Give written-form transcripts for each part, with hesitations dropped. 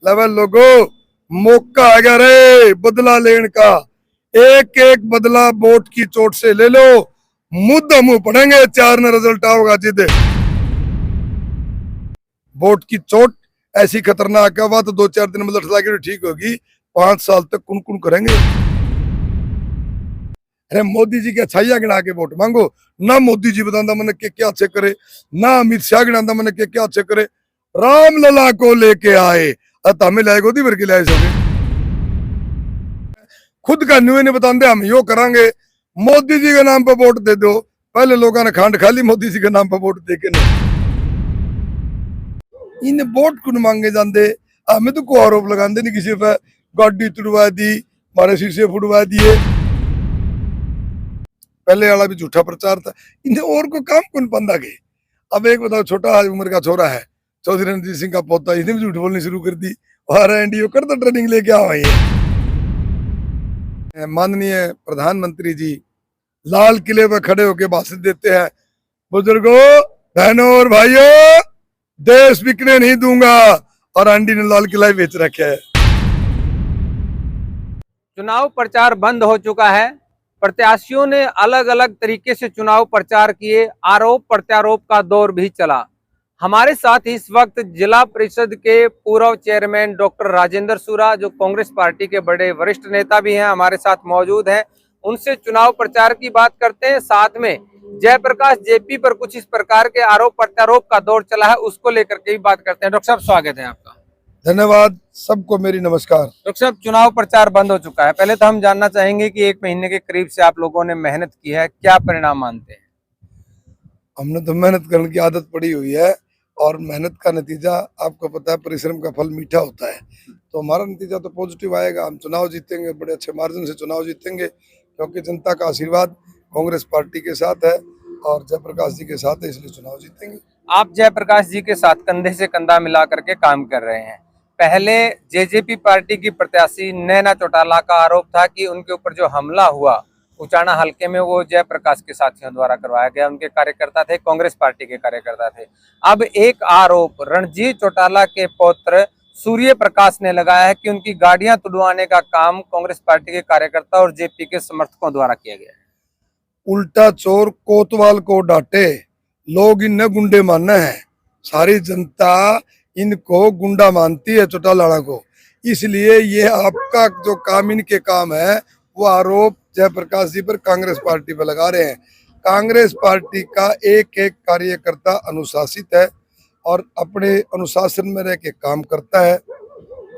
Level लोगो मौका है रे बदला लेने का। एक एक बदला वोट की चोट से ले लो, मुद्दा मुंह पड़ेंगे। 4 न रिजल्ट आओगा जिदे वोट की चोट ऐसी खतरनाक है, वह तो 2-4 दिन में लड़ला के ठीक होगी, 5 साल तक कुन कुन करेंगे। अरे मोदी जी के छाइया गिना के वोट मांगो ना। मोदी जी बताता मैंने क्या अच्छे करे, ना अमित शाह गिनाता मैंने क्या अच्छे करे। राम लला को लेके आए हमें लाएगो दी भर के लाए सके। खुद का न्यू नहीं बताते हम यो करांगे, मोदी जी के नाम पर वोट दे दो। पहले लोगों ने खांड खा ली मोदी जी के नाम पर वोट दे के नहीं। इन वोट कुन मांगे जाते, हमें तो कोई आरोप लगाते नहीं किसी पे। गाड़ी तुड़वा दी, हमारे शीशे फुड़वा दिए, पहले वाला भी झूठा प्रचार था। इन्हें और को काम कौन पंदा के। अब एक बताओ, छोटा उम्र का छोरा है, चौधरी रणजीत सिंह का पोता, इसने भी झूठ बोलनी शुरू कर दी। और एनडीओ कर तो ट्रेनिंग लेके आओ। माननीय प्रधानमंत्री जी लाल किले पर खड़े होकर भाषण देते हैं, बुजुर्गों बहनों और भाइयों देश बिकने नहीं दूंगा, और आंटी ने लाल किला बेच रखा है। चुनाव प्रचार बंद हो चुका है। प्रत्याशियों ने अलग अलग तरीके से चुनाव प्रचार किए, आरोप प्रत्यारोप का दौर भी चला। हमारे साथ इस वक्त जिला परिषद के पूर्व चेयरमैन डॉक्टर राजेंद्र सूरा, जो कांग्रेस पार्टी के बड़े वरिष्ठ नेता भी हैं, हमारे साथ मौजूद हैं। उनसे चुनाव प्रचार की बात करते हैं। साथ में जयप्रकाश जेपी पर कुछ इस प्रकार के आरोप प्रत्यारोप का दौर चला है, उसको लेकर के भी बात करते हैं। डॉक्टर साहब स्वागत है आपका। धन्यवाद, सबको मेरी नमस्कार। डॉक्टर साहब, चुनाव प्रचार बंद हो चुका है। पहले तो हम जानना चाहेंगे कि 1 महीने के करीब से आप लोगों ने मेहनत की है, क्या परिणाम मानते हैं? हमने तो मेहनत करने की आदत पड़ी हुई है, और मेहनत का नतीजा आपको पता है, परिश्रम का फल मीठा होता है। तो हमारा नतीजा तो पॉजिटिव आएगा। हम चुनाव जीतेंगे, बड़े अच्छे मार्जिन से चुनाव जीतेंगे, क्योंकि जनता का आशीर्वाद कांग्रेस पार्टी के साथ है और जयप्रकाश जी के साथ है, इसलिए चुनाव जीतेंगे। आप जयप्रकाश जी के साथ कंधे से कंधा मिला करके काम कर रहे हैं। पहले जेजेपी पार्टी की प्रत्याशी नैना चौटाला का आरोप था कि उनके ऊपर जो हमला हुआ उचाना हलके में, वो जयप्रकाश के साथियों द्वारा करवाया गया। उनके कार्यकर्ता थे, कांग्रेस पार्टी के कार्यकर्ता थे। अब एक आरोप रणजीत चौटाला के पौत्र सूर्य प्रकाश ने लगाया है कि उनकी गाड़ियां तुड़वाने का काम कांग्रेस पार्टी के कार्यकर्ता और जेपी के समर्थकों द्वारा किया गया है। उल्टा चोर कोतवाल को डांटे, लोग इन्हें गुंडे मानना है। सारी जनता इनको गुंडा मानती है, चौटाला को। इसलिए ये आपका जो काम, इनके काम है, वो आरोप जयप्रकाश जी पर कांग्रेस पार्टी पर लगा रहे हैं। कांग्रेस पार्टी का एक एक कार्यकर्ता अनुशासित है और अपने अनुशासन में रह के काम करता है।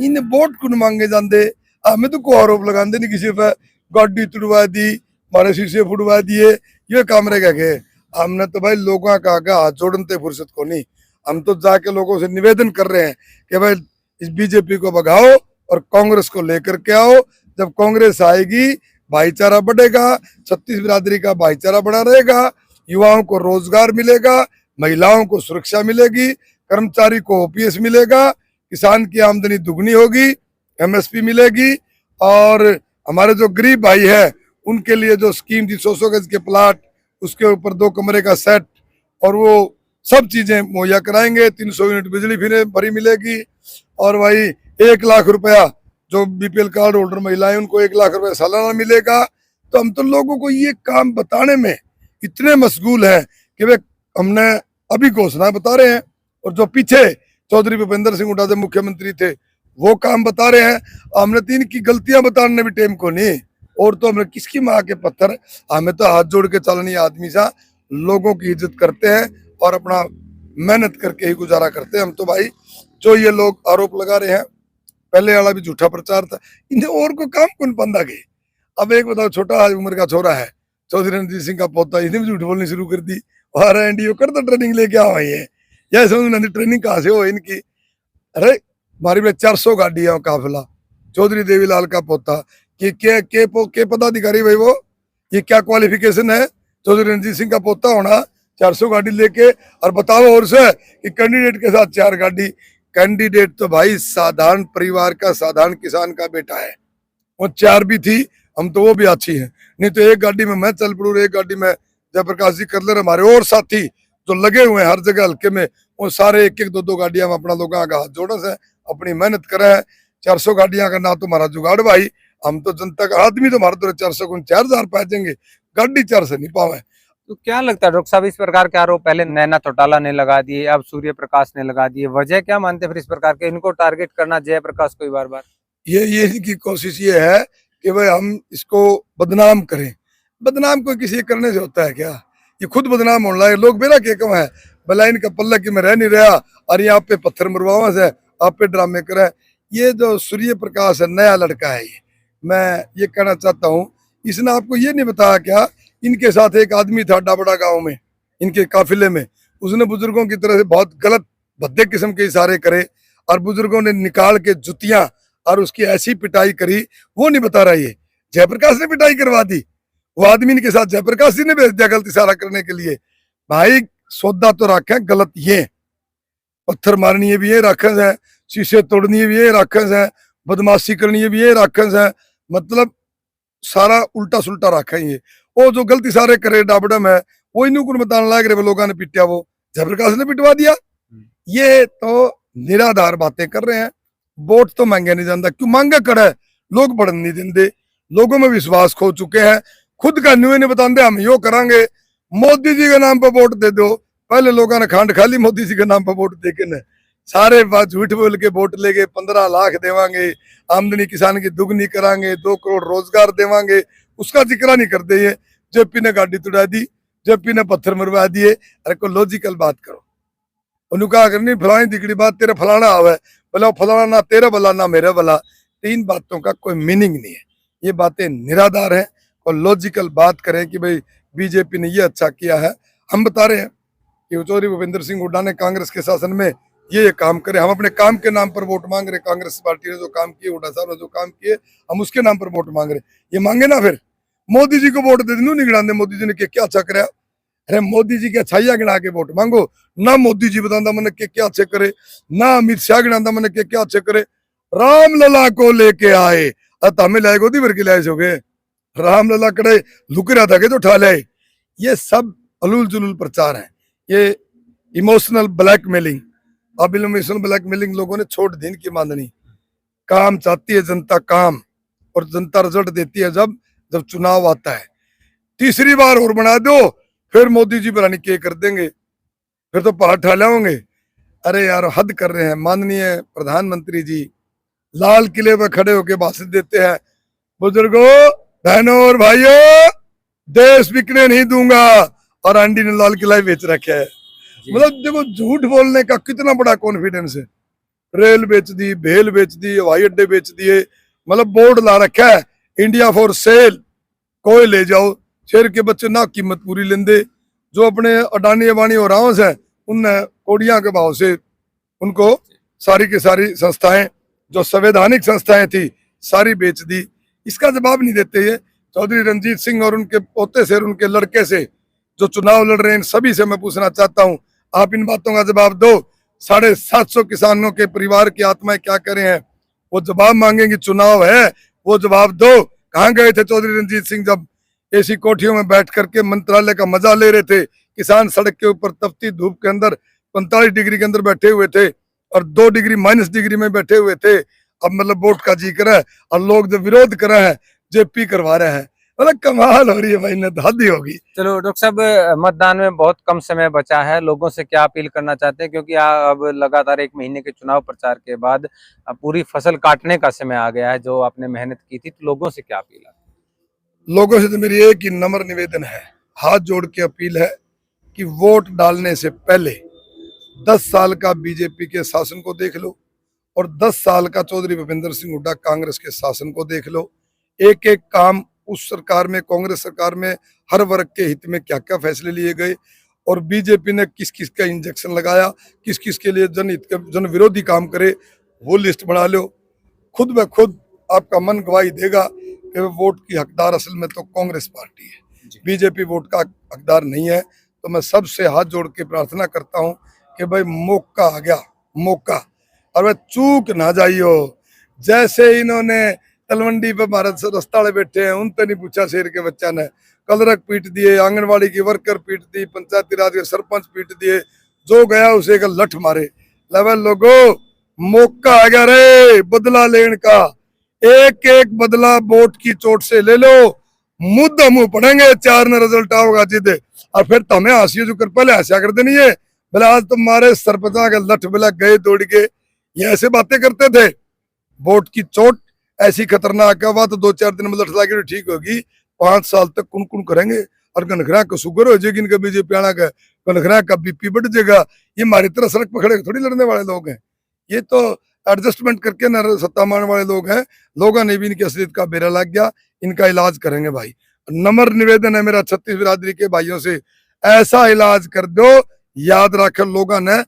इन वोट कुन मांगे जाते, हमें तो कोई आरोप लगाते नहीं किसी पे। गाड़ी तुड़वा दी, हमारे शीशे फुड़वा दिए, ये काम रहेगा के। हमने तो भाई लोगों का आगे हाथ जोड़ने फुर्सत को नहीं। हम तो जाके लोगों से निवेदन कर रहे हैं कि भाई इस बीजेपी को भगाओ और कांग्रेस को लेकर के आओ। जब कांग्रेस आएगी, भाईचारा बढ़ेगा, 36 बिरादरी का भाईचारा बना रहेगा, युवाओं को रोजगार मिलेगा, महिलाओं को सुरक्षा मिलेगी, कर्मचारी को ओपीएस मिलेगा, किसान की आमदनी दुगनी होगी, एमएसपी मिलेगी, और हमारे जो गरीब भाई है उनके लिए जो स्कीम थी 100 गज के प्लाट, उसके ऊपर 2 कमरे का सेट, और वो सब चीजें मुहैया कराएंगे। 300 यूनिट बिजली फ्री मिलेगी, और भाई 1 लाख रुपया जो बीपीएल कार्ड होल्डर महिलाएं, उनको 1 लाख रुपया सालाना मिलेगा। तो हम तो लोगों को ये काम बताने में इतने मशगूल हैं कि वे हमने अभी घोषणा बता रहे हैं, और जो पीछे चौधरी भूपेंद्र सिंह हुड्डा मुख्यमंत्री थे वो काम बता रहे हैं। हमने तो इनकी गलतियां बताने भी टाइम को नहीं, और तो हमने किसकी माँ के पत्थर। हमें तो हाथ जोड़ के चलनी आदमी सा, लोगों की इज्जत करते हैं और अपना मेहनत करके ही गुजारा करते हैं। हम तो भाई जो ये लोग आरोप लगा रहे हैं, पहले वाला भी झूठा प्रचार था। इन्हें और को काम कौन पंदा के। अब एक बताओ, छोटा उम्र का छोरा है, चौधरी रणजीत सिंह का पोता, इसने भी झूठ बोलनी शुरू कर दी। और एनडीओ कर तो ट्रेनिंग लेके आओ। यह समझ ट्रेनिंग कहाँ से हो इनकी। अरे हमारी में 400 गाड़ियां काफिला, चौधरी देवीलाल का पोता, कि के पदाधिकारी भाई वो, ये क्या क्वालिफिकेशन है चौधरी रणजीत सिंह का पोता होना, 400 गाड़ी लेके। और बताओ और से कि कैंडिडेट के साथ 4 गाड़ी। कैंडिडेट तो भाई साधारण परिवार का, साधारण किसान का बेटा है, वो 4 भी थी, हम तो वो भी अच्छी है। नहीं तो 1 गाड़ी में मैं चल पड़ू, 1 गाड़ी में जयप्रकाश जी कर ले। हमारे और साथी जो लगे हुए हैं हर जगह हल्के में, वो सारे 1-1, 2-2 गाड़ियां में अपना लोगों का हाथ जोड़े से अपनी मेहनत करे हैं। 400 गाड़ियां का ना तो हमारा जुगाड़ भाई, हम तो जनता का आदमी, तो हमारे तो 400 को 4000 पाएंगे, गाड़ी 4 से नहीं पावे। तो क्या लगता है डॉक्टर साहब, इस प्रकार के आरोप पहले नैना चौटाला ने लगा दिए, अब सूर्य प्रकाश ने लगा दिए, वजह क्या मानते हैं फिर इस प्रकार के, इनको टारगेट करना जयप्रकाश को ही बार बार? ये इनकी कोशिश ये है कि भाई हम इसको बदनाम करें। बदनाम कोई किसी करने से होता है क्या? ये खुद बदनाम होने लगे, लोग मेरा क्या कम है, भला इनका पल्ला कि मैं रह नहीं रहा और यहाँ पे पत्थर मरवावा से आप पे ड्रामे करे। ये जो सूर्य प्रकाश है, नया लड़का है, ये मैं ये कहना चाहता हूँ, इसने आपको ये नहीं बताया क्या, इनके साथ एक आदमी था डाबड़ा गांव में, इनके काफिले में, उसने बुजुर्गों की तरह से बहुत गलत भद्दे किस्म के इशारे करे और बुजुर्गों ने निकाल के जुतियां और उसकी ऐसी पिटाई करी, वो नहीं बता रहा। ये जयप्रकाश ने पिटाई करवा दी, वो आदमी इनके साथ जयप्रकाश जी ने भेज दिया गलत इशारा करने के लिए। भाई सौदा तो रखे गलत, ये पत्थर मारनी भी ये राखस है, शीशे तोड़नी भी ये राखस है, बदमाशी करनी भी ये राखस है, मतलब सारा उल्टा सुल्टा रखा है। ये वो जो गलत इशारे करे डाबडम है, वो इन्हों को बताने लग रहे लोगों ने पिटिया, वो जयप्रकाश ने पिटवा दिया। ये तो निराधार बातें कर रहे हैं। वोट तो मांगे नहीं जाता, क्यों मांगे करे, लोग बढ़न नहीं देंगे, लोगों में विश्वास खो चुके हैं। खुद का न्यू नहीं बताते हम यो करांगे, मोदी जी के नाम पर वोट दे दो। पहले लोगों ने खांड खाली मोदी जी के नाम पर वोट दे के न सारे बात झूठ बोल के वोट ले गए, 15 लाख देवांगे, आमदनी किसान की दुगनी करांगे, 2 करोड़ रोजगार देवांगे, उसका जिक्र नहीं करते। ये जेपी ने गाड़ी तुड़ा दी, जेपी ने पत्थर मरवा दिए। अरे को लॉजिकल बात करो, उन्होंने कहा करनी फलानी दिगड़ी बात तेरे फलाना आवे, बोला फलाना ना तेरा भला ना मेरा भला। 3 बातों का कोई मीनिंग नहीं है, ये बातें निराधार हैं। और लॉजिकल बात करें कि भाई बीजेपी ने ये अच्छा किया है, हम बता रहे हैं कि चौधरी भूपेंद्र सिंह हुड्डा ने कांग्रेस के शासन में ये काम करे, हम अपने काम के नाम पर वोट मांग रहे। कांग्रेस पार्टी ने जो काम किए, हुड्डा साहब ने जो काम किए, हम उसके नाम पर वोट मांग रहे। ये मांगे ना फिर मोदी जी को वोट दे दू, नहीं गिना दे मोदी जी ने क्या अच्छा कराया। अरे मोदी जी की अच्छाइयां गिना के वोट मांगो ना, मोदी जी बताता मैंने क्या अच्छे करे, ना अमित शाह गिनाता मैंने क्या अच्छे करे। रामलला को लेके आए, अब हमें लाए गोदी भर के लाए सोगे, रामलला कड़े लुक रहा था कि तो उठा लाए। ये सब अलूल जुलूल प्रचार है, ये इमोशनल ब्लैकमेलिंग। अब इमोशनल ब्लैकमेलिंग लोगों ने छोड़ दी, इनकी माननी। काम चाहती है जनता, काम, और जनता रिजल्ट देती है जब जब चुनाव आता है। तीसरी बार और बना दो, फिर मोदी जी पता नहीं क्या कर देंगे, फिर तो पहाड़ ठा लाओगे। अरे यार हद कर रहे हैं। माननीय प्रधानमंत्री जी लाल किले पर खड़े होकर भाषण देते हैं, बुजुर्गों बहनों और भाइयों देश बिकने नहीं दूंगा, और आंटी ने लाल किला ही बेच रखा है। मतलब देखो झूठ बोलने का कितना बड़ा कॉन्फिडेंस है। रेल बेच दी, भेल बेच दी, हवाई अड्डे बेच दिए, मतलब बोर्ड ला रखा है इंडिया फॉर सेल, कोई ले जाओ। शेर के बच्चे ना कीमत पूरी लेंदे, जो अपने अडानी अबानी और रावस है उनने कोड़ियां के भाव से उनको सारी की सारी संस्थाएं, जो संवैधानिक संस्थाएं थी, सारी बेच दी। इसका जवाब नहीं देते ये चौधरी रंजीत सिंह और उनके पोते से और उनके लड़के से जो चुनाव लड़ रहे हैं। सभी से मैं पूछना चाहता हूं, आप इन बातों का जवाब दो। 750 किसानों के परिवार की आत्माएं क्या करे हैं, वो जवाब मांगेंगे। चुनाव है, वो जवाब दो। कहाँ गए थे चौधरी रंजीत सिंह जब ऐसी कोठियों में बैठ करके मंत्रालय का मजा ले रहे थे? किसान सड़क के ऊपर तपती धूप के अंदर 45 डिग्री के अंदर बैठे हुए थे और 2 डिग्री माइनस डिग्री में बैठे हुए थे। अब मतलब वोट का जी करा है और लोग जो विरोध करा है जेपी करवा रहे हैं। मतलब कमाल हो रही है भाई, ने हद ही होगी। चलो डॉक्टर साहब, मतदान में बहुत कम समय बचा है, लोगों से क्या अपील करना चाहते हैं, क्योंकि अब लगातार 1 महीने के चुनाव प्रचार के बाद अब पूरी फसल काटने का समय आ गया है, जो आपने मेहनत की थी, तो लोगों से क्या अपील है? लोगों से तो मेरी एक ही नम्र निवेदन है, हाथ जोड़ के अपील है कि वोट डालने से पहले 10 साल का बीजेपी के शासन को देख लो और 10 साल का चौधरी भूपेंद्र सिंह हुड्डा कांग्रेस के शासन को देख लो। एक एक काम उस सरकार में, कांग्रेस सरकार में हर वर्ग के हित में क्या क्या फैसले लिए गए और बीजेपी ने किस किस का इंजेक्शन लगाया, किस किस के लिए जनहित के जन विरोधी काम करे, वो लिस्ट बना लो। खुद ब खुद आपका मन गवाही देगा कि वोट की हकदार असल में तो कांग्रेस पार्टी है, बीजेपी वोट का हकदार नहीं है। तो मैं सबसे हाथ जोड़ के प्रार्थना करता हूं कि भाई मौका आ गया, मौका, और वह चूक ना जाइयो। जैसे इन्होंने तलवंडी पे भारत से रस्ताड़े बैठे हैं, उन पे नहीं पूछा शेर के बच्चा ने, कलरक पीट दिए, आंगनबाड़ी की वर्कर पीट दी, पंचायती राज के सरपंच पीट दिए, जो गया उसे का लठ मारे। लेवल लोगो मौका आ गया रे बदला लेने का। एक एक बदला वोट की चोट से ले लो, मुद्दा मुंह पड़ेंगे, 4 ने रिजल्ट आओगा जिद। और फिर तो हमें हंसी जो कर पहले हंसिया करते नहीं है, बोले आज तुम्हारे सरपंचा के लठ बिला गए दौड़ के, ये ऐसे बातें करते थे। वोट की चोट ऐसी खतरनाक है, वह तो 2-4 दिन में लठ लाके ठीक होगी, 5 साल तक कुन करेंगे। और कनखरा का शुगर हो जाएगी इनका, बीजेपी आना का कनखरा का बीपी बढ़ जाएगा। ये हमारी तरह सड़क पकड़े थोड़ी लड़ने वाले लोग हैं, ये तो एडजस्टमेंट करके न सत्ता मारने वाले लोग हैं। लोगों ने भी इनकी असलियत का बेरा लग गया, इनका इलाज करेंगे भाई। नम्र निवेदन है मेरा 36 बिरादरी के भाइयों से, ऐसा इलाज कर दो, याद रख लोगों ने,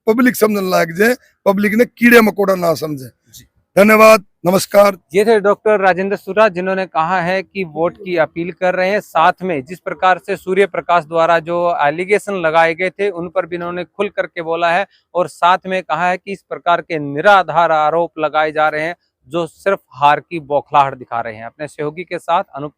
पब्लिक समझने लग जाए, पब्लिक ने कीड़े मकोड़ा ना समझे। धन्यवाद, नमस्कार। ये थे डॉक्टर राजेंद्र सुरा, जिन्होंने कहा है कि वोट की अपील कर रहे हैं। साथ में जिस प्रकार से सूर्य प्रकाश द्वारा जो एलिगेशन लगाए गए थे उन पर भी इन्होंने खुल करके बोला है, और साथ में कहा है कि इस प्रकार के निराधार आरोप लगाए जा रहे हैं जो सिर्फ हार की बौखलाहट दिखा रहे हैं। अपने सहयोगी के साथ अनूप